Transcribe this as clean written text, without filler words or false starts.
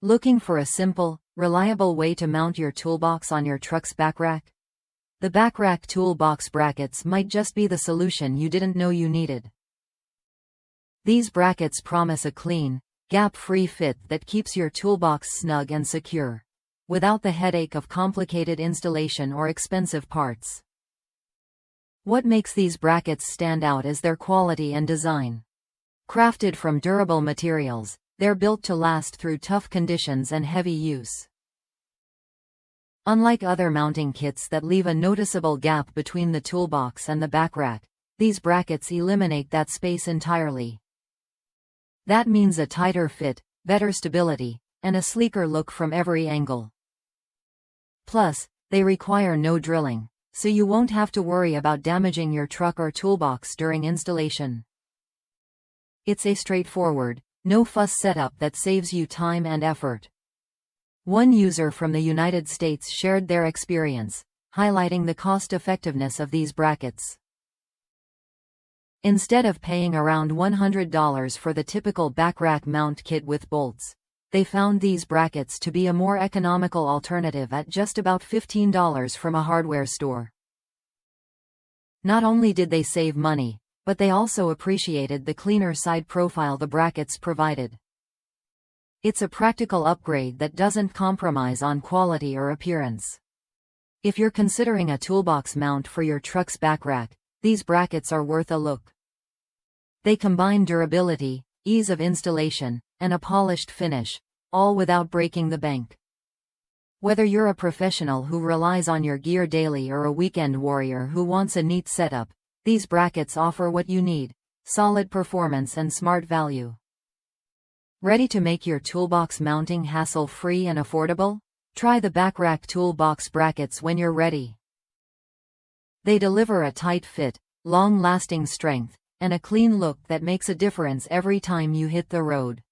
Looking for a simple, reliable way to mount your toolbox on your truck's backrack? The Backrack Tool Box Brackets might just be the solution you didn't know you needed. These brackets promise a clean, gap-free fit that keeps your toolbox snug and secure, without the headache of complicated installation or expensive parts. What makes these brackets stand out is their quality and design. Crafted from durable materials, they're built to last through tough conditions and heavy use. Unlike other mounting kits that leave a noticeable gap between the toolbox and the backrack, these brackets eliminate that space entirely. That means a tighter fit, better stability, and a sleeker look from every angle. Plus, they require no drilling, so you won't have to worry about damaging your truck or toolbox during installation. It's a straightforward, no-fuss setup that saves you time and effort. One user from the United States shared their experience, highlighting the cost-effectiveness of these brackets. Instead of paying around $100 for the typical backrack mount kit with bolts, they found these brackets to be a more economical alternative at just about $15 from a hardware store. Not only did they save money, but they also appreciated the cleaner side profile the brackets provided. It's a practical upgrade that doesn't compromise on quality or appearance. If you're considering a toolbox mount for your truck's backrack, these brackets are worth a look. They combine durability, ease of installation, and a polished finish, all without breaking the bank. Whether you're a professional who relies on your gear daily or a weekend warrior who wants a neat setup, these brackets offer what you need: solid performance and smart value. Ready to make your toolbox mounting hassle-free and affordable? Try the Backrack Tool Box Brackets when you're ready. They deliver a tight fit, long-lasting strength, and a clean look that makes a difference every time you hit the road.